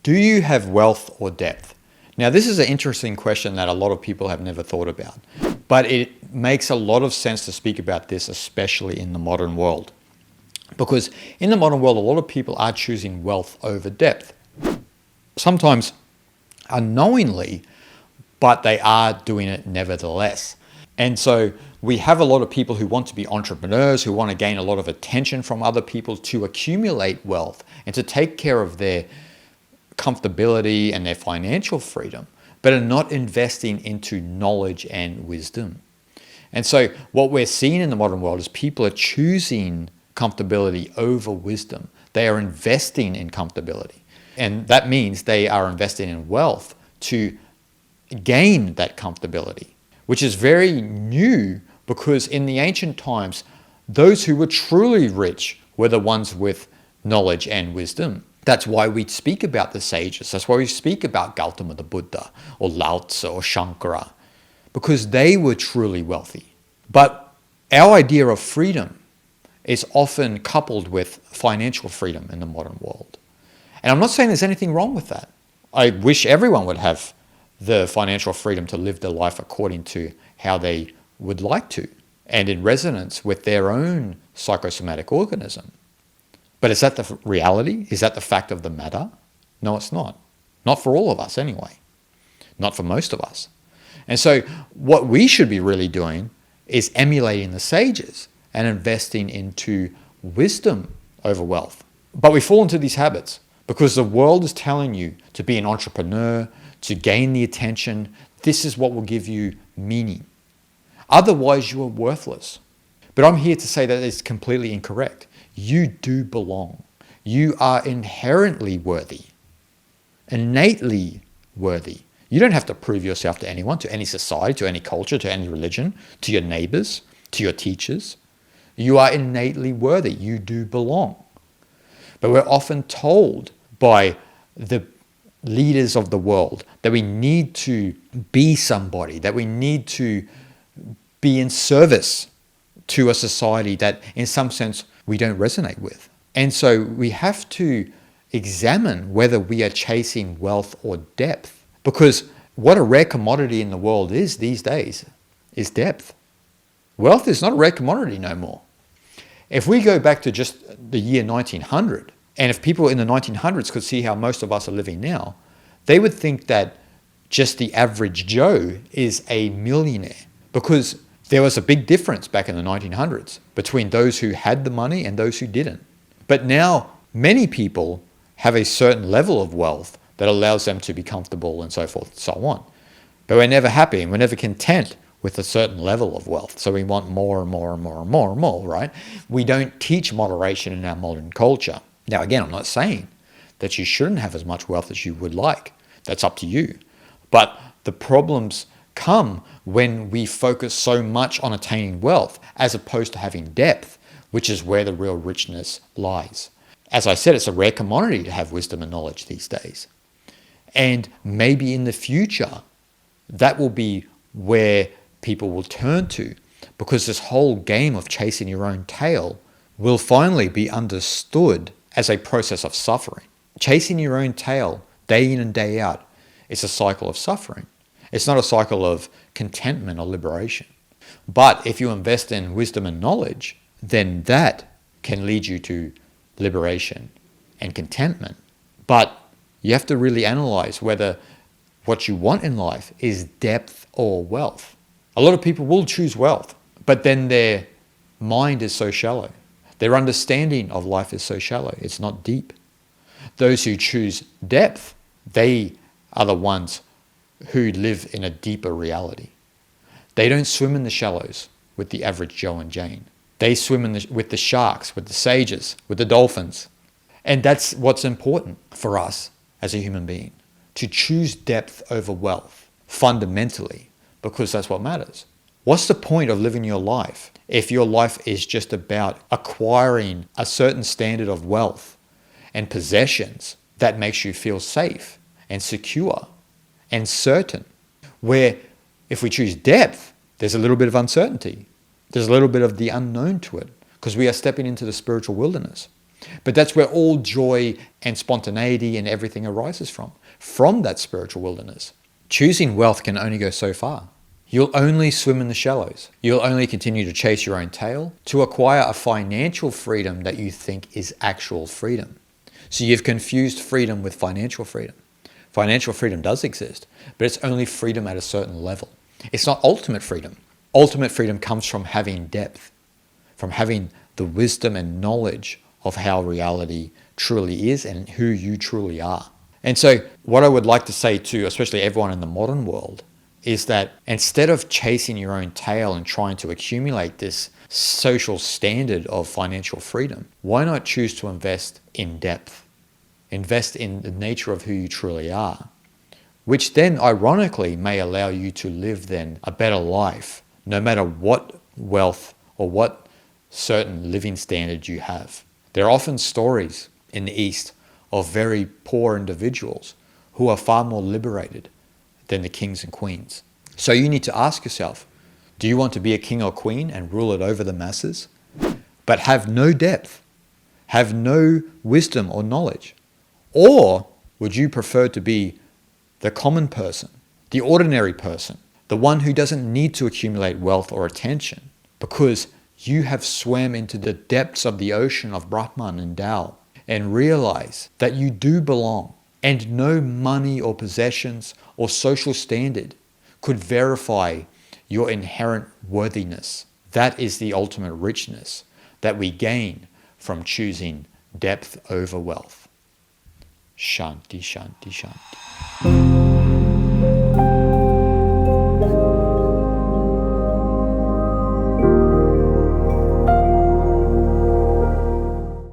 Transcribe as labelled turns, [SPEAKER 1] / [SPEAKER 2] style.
[SPEAKER 1] Do you have wealth or depth? Now, this is an interesting question that a lot of people have never thought about, but it makes a lot of sense to speak about this, especially in the modern world. Because in the modern world, a lot of people are choosing wealth over depth. Sometimes unknowingly, but they are doing it nevertheless. And so we have a lot of people who want to be entrepreneurs, who want to gain a lot of attention from other people to accumulate wealth and to take care of their comfortability and their financial freedom, but are not investing into knowledge and wisdom. And so what we're seeing in the modern world is people are choosing comfortability over wisdom. They are investing in comfortability. And that means they are investing in wealth to gain that comfortability, which is very new because in the ancient times, those who were truly rich were the ones with knowledge and wisdom. That's why we speak about the sages. That's why we speak about Gautama the Buddha or Lao Tzu or Shankara, because they were truly wealthy. But our idea of freedom is often coupled with financial freedom in the modern world. And I'm not saying there's anything wrong with that. I wish everyone would have the financial freedom to live their life according to how they would like to and in resonance with their own psychosomatic organism. But is that the reality? Is that the fact of the matter? No, it's not. Not for all of us anyway. Not for most of us. And so what we should be really doing is emulating the sages and investing into wisdom over wealth. But we fall into these habits because the world is telling you to be an entrepreneur, to gain the attention. This is what will give you meaning. Otherwise, you are worthless. But I'm here to say that it's completely incorrect. You do belong. You are inherently worthy, innately worthy. You don't have to prove yourself to anyone, to any society, to any culture, to any religion, to your neighbors, to your teachers. You are innately worthy. You do belong. But we're often told by the leaders of the world that we need to be somebody, that we need to be in service to a society that in some sense we don't resonate with. And so we have to examine whether we are chasing wealth or depth, because what a rare commodity in the world is these days is depth. Wealth is not a rare commodity no more. If we go back to just the year 1900, and if people in the 1900s could see how most of us are living now, they would think that just the average Joe is a millionaire, because there was a big difference back in the 1900s between those who had the money and those who didn't. But now many people have a certain level of wealth that allows them to be comfortable and so forth and so on. But we're never happy and we're never content with a certain level of wealth. So we want more and more and more and more and more, right? We don't teach moderation in our modern culture. Now, again, I'm not saying that you shouldn't have as much wealth as you would like. That's up to you. But the problems come when we focus so much on attaining wealth as opposed to having depth, which is where the real richness lies. As I said, it's a rare commodity to have wisdom and knowledge these days. And maybe in the future, that will be where people will turn to, because this whole game of chasing your own tail will finally be understood as a process of suffering. Chasing your own tail day in and day out is a cycle of suffering. It's not a cycle of contentment or liberation. But if you invest in wisdom and knowledge, then that can lead you to liberation and contentment. But you have to really analyze whether what you want in life is depth or wealth. A lot of people will choose wealth, but then their mind is so shallow. Their understanding of life is so shallow. It's not deep. Those who choose depth, they are the ones who live in a deeper reality. They don't swim in the shallows with the average Joe and Jane. They swim with the sharks, with the sages, with the dolphins. And that's what's important for us as a human being, to choose depth over wealth fundamentally, because that's what matters. What's the point of living your life if your life is just about acquiring a certain standard of wealth and possessions that makes you feel safe and secure and certain? Where if we choose depth, there's a little bit of uncertainty. There's a little bit of the unknown to it, because we are stepping into the spiritual wilderness. But that's where all joy and spontaneity and everything arises from that spiritual wilderness. Choosing wealth can only go so far. You'll only swim in the shallows. You'll only continue to chase your own tail to acquire a financial freedom that you think is actual freedom. So you've confused freedom with financial freedom. Financial freedom does exist, but it's only freedom at a certain level. It's not ultimate freedom. Ultimate freedom comes from having depth, from having the wisdom and knowledge of how reality truly is and who you truly are. And so what I would like to say to especially everyone in the modern world is that instead of chasing your own tail and trying to accumulate this social standard of financial freedom, why not choose to invest in depth? Invest in the nature of who you truly are, which then ironically may allow you to live then a better life, no matter what wealth or what certain living standard you have. There are often stories in the East of very poor individuals who are far more liberated than the kings and queens. So you need to ask yourself, do you want to be a king or queen and rule it over the masses, but have no depth, have no wisdom or knowledge? Or would you prefer to be the common person, the ordinary person, the one who doesn't need to accumulate wealth or attention because you have swam into the depths of the ocean of Brahman and Tao and realize that you do belong, and no money or possessions or social standard could verify your inherent worthiness. That is the ultimate richness that we gain from choosing depth over wealth. Shanti, shanti, shanti.